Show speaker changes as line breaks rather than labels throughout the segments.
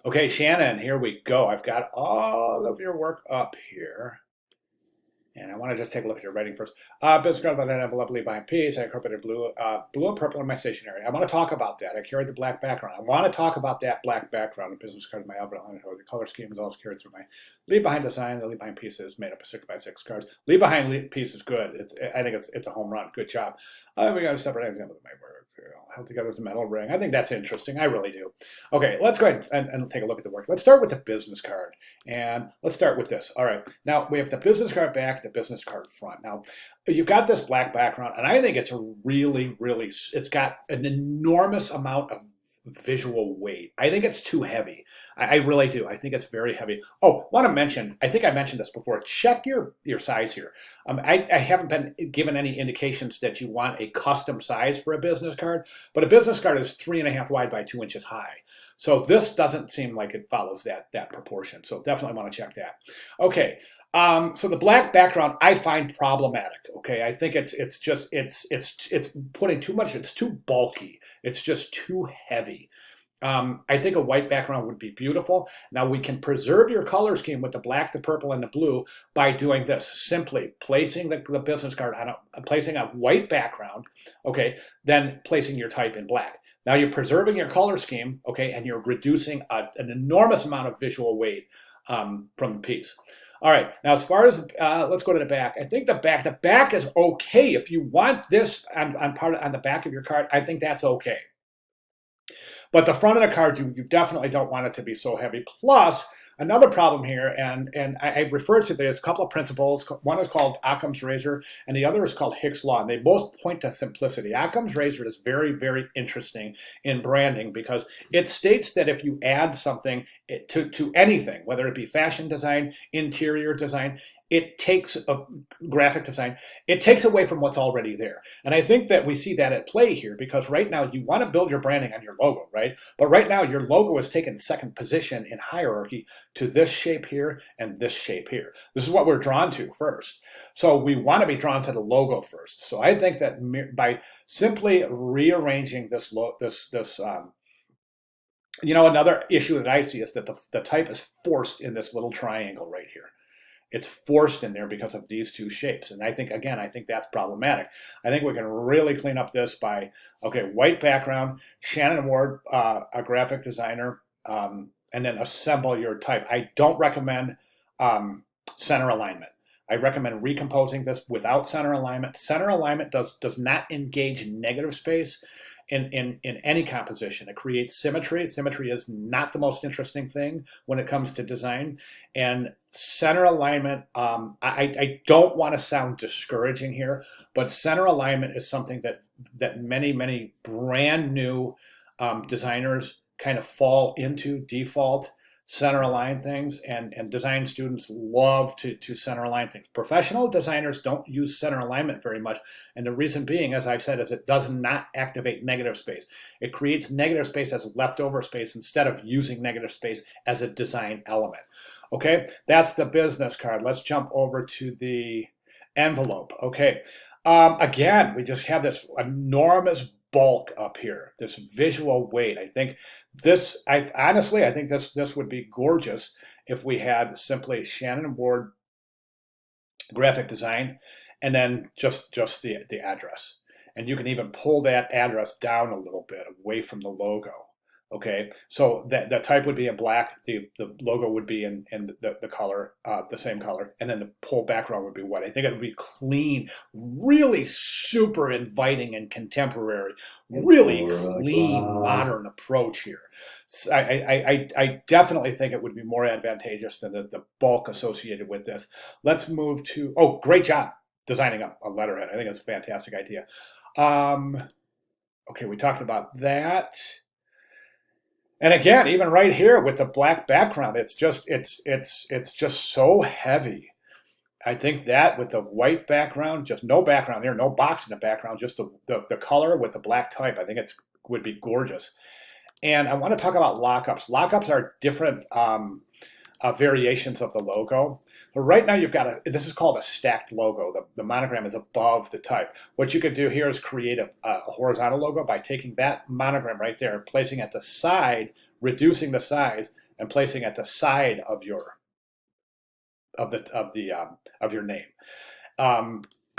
Okay, Shannon, here we go. I've got all of your work up here. And I want to just take a look at your writing first. Business card that I envelope leave behind piece. I incorporated blue and purple in my stationery. I want to talk about that. I carried the black background. I want to talk about that black background. The business card in my envelope. The color scheme is also carried through my leave behind design. The leave behind piece is made up of 6x6 cards. Leave behind piece is good. I think it's a home run. Good job. We got a separate example of my work. Held together with the metal ring. I think that's interesting. I really do. Okay, let's go ahead and take a look at the work. Let's start with the business card. And let's start with this. All right. Now we have the business card back, the business card front. Now you've got this black background, and I think it's a really, it's got an enormous amount of visual weight. I think it's too heavy. I really do. I think it's very heavy. Oh, want to mention, I think I mentioned this before. Check your size here. I haven't been given any indications that you want a custom size for a business card, but a business card is 3.5 wide by 2 inches high. So this doesn't seem like it follows that proportion. So definitely want to check that. Okay. So the black background I find problematic. Okay, I think it's putting too much. It's too bulky. It's just too heavy. I think a white background would be beautiful. Now we can preserve your color scheme with the black, the purple, and the blue by doing this. Simply placing the business card on placing a white background. Okay, then placing your type in black. Now you're preserving your color scheme. Okay, and you're reducing an enormous amount of visual weight from the piece. All right, now as far as, let's go to the back. I think the back is okay. If you want this on the back of your card, I think that's okay. But the front of the card, you definitely don't want it to be so heavy. Plus, another problem here, and I referred to there's a couple of principles. One is called Occam's razor, and the other is called Hick's law. And they both point to simplicity. Occam's razor is very interesting in branding because it states that if you add something to anything, whether it be fashion design, interior design, it takes a graphic design, it takes away from what's already there. And I think that we see that at play here because right now you want to build your branding on your logo, right? But right now your logo is taken second position in hierarchy to this shape here and this shape here. This is what we're drawn to first. So we want to be drawn to the logo first. So I think that by simply rearranging this, another issue that I see is that the type is forced in this little triangle right here. It's forced in there because of these two shapes. And I think, again, that's problematic. I think we can really clean up this by, okay, white background, Shannon Ward, a graphic designer, and then assemble your type. I don't recommend center alignment. I recommend recomposing this without center alignment. Center alignment does not engage negative space in any composition. It creates symmetry. Symmetry is not the most interesting thing when it comes to design. And center alignment, I don't want to sound discouraging here, but center alignment is something that many brand new designers kind of fall into default. Center align things, and design students love to center align things. Professional designers don't use center alignment very much, and the reason being, as I've said, is it does not activate negative space. It creates negative space as leftover space instead of using negative space as a design element. Okay, that's the business card. Let's jump over to the envelope. Okay, again, we just have this enormous bulk up here, this visual weight. I think this, honestly, I think this would be gorgeous if we had simply Shannon Ward graphic design and then just the address. And you can even pull that address down a little bit away from the logo. Okay, so the type would be in black, the logo would be in the color, the same color, and then the whole background would be white. I think it would be clean, really super inviting and contemporary, really clean, modern approach here. So I definitely think it would be more advantageous than the bulk associated with this. Let's move to, oh, great job designing a letterhead. I think it's a fantastic idea. Okay, we talked about that. And again, even right here with the black background, it's just so heavy. I think that with the white background, just no background there, no box in the background, just the color with the black type, I think it would be gorgeous. And I want to talk about lockups. Lockups are different variations of the logo. But right now you've got this is called a stacked logo. The monogram is above the type. What you could do here is create a horizontal logo by taking that monogram right there, placing it at the side, reducing the size, and placing at the side of your of your name.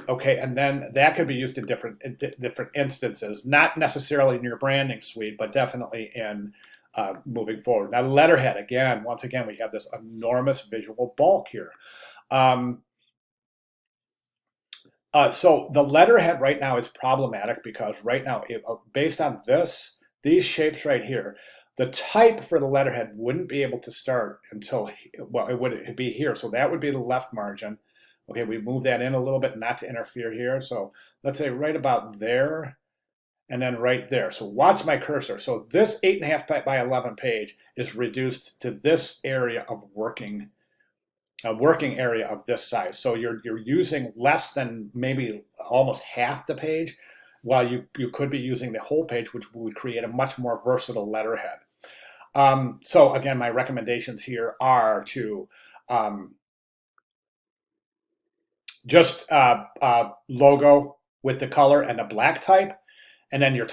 Okay, and then that could be used in different instances, not necessarily in your branding suite, but definitely in moving forward. Now, letterhead, again, once again, we have this enormous visual bulk here. So the letterhead right now is problematic because right now, based on these shapes right here, the type for the letterhead wouldn't be able to start until, well, it would be here. So that would be the left margin. Okay, we move that in a little bit not to interfere here. So let's say right about there and then right there. So watch my cursor. So this 8.5 by 11 page is reduced to this area of working area of this size. So you're using less than maybe almost half the page, while you could be using the whole page, which would create a much more versatile letterhead. So again, my recommendations here are to just logo with the color and a black type, and then your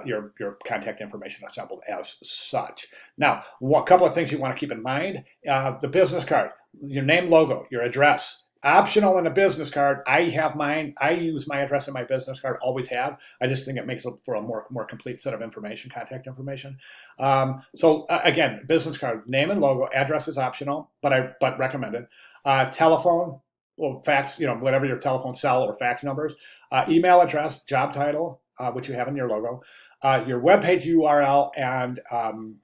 your contact information assembled as such. Now, a couple of things you want to keep in mind: the business card, your name, logo, your address. Optional in a business card. I have mine. I use my address in my business card. Always have. I just think it makes it for a more complete set of information, contact information. So again, business card, name and logo. Address is optional, but recommended. Telephone, well, fax, whatever your telephone, cell, or fax numbers. Email address, job title, which you have in your logo, your web page URL, and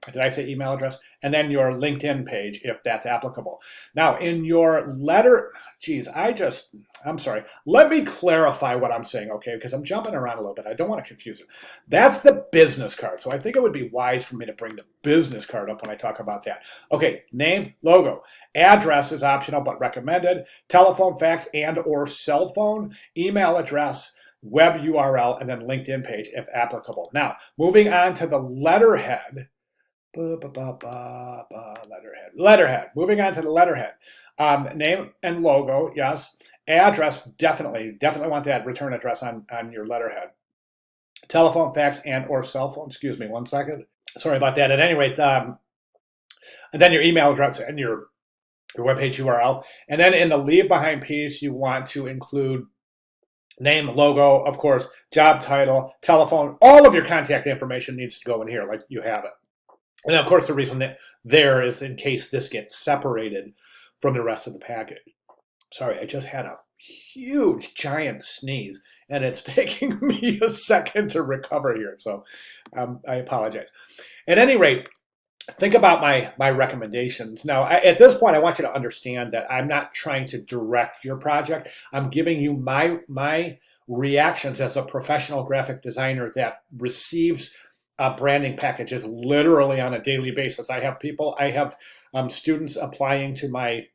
did I say email address? And then your LinkedIn page, if that's applicable. Now, in your letter, I'm sorry. Let me clarify what I'm saying, okay? Because I'm jumping around a little bit. I don't want to confuse you. That's the business card. So I think it would be wise for me to bring the business card up when I talk about that. Okay, name, logo. Address is optional but recommended. Telephone, fax, and or cell phone. Email address, web URL, and then LinkedIn page if applicable. Now, moving on to the letterhead. Letterhead. Moving on to the letterhead. Name and logo, yes. Address, definitely want that return address on your letterhead. Telephone, fax, and or cell phone. Excuse me, 1 second. Sorry about that. At any rate, and then your email address and your webpage URL. And then in the leave behind piece, you want to include name, logo, of course, job title, telephone. All of your contact information needs to go in here like you have it. And of course, the reason that there is in case this gets separated from the rest of the package. Sorry, I just had a huge, giant sneeze, and it's taking me a second to recover here. So I apologize. At any rate, think about my recommendations. Now, at this point, I want you to understand that I'm not trying to direct your project. I'm giving you my reactions as a professional graphic designer that receives branding packages literally on a daily basis. I have students applying to my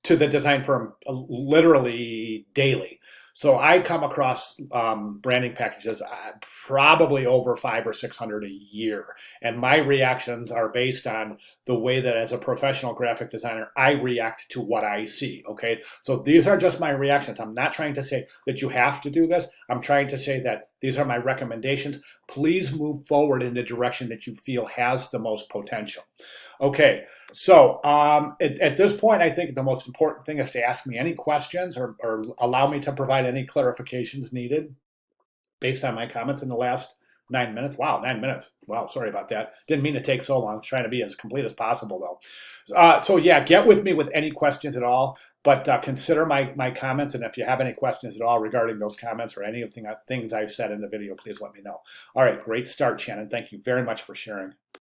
to the design firm literally daily. So I come across branding packages probably over 500 or 600 a year. And my reactions are based on the way that as a professional graphic designer, I react to what I see, okay? So these are just my reactions. I'm not trying to say that you have to do this. I'm trying to say that these are my recommendations. Please move forward in the direction that you feel has the most potential. Okay, so at this point, I think the most important thing is to ask me any questions or allow me to provide any clarifications needed based on my comments in the last 9 minutes. Wow, 9 minutes. Wow, sorry about that. Didn't mean to take so long. I was trying to be as complete as possible, though. So yeah, get with me with any questions at all, but consider my comments, and if you have any questions at all regarding those comments or any of the things I've said in the video, please let me know. All right, great start, Shannon. Thank you very much for sharing.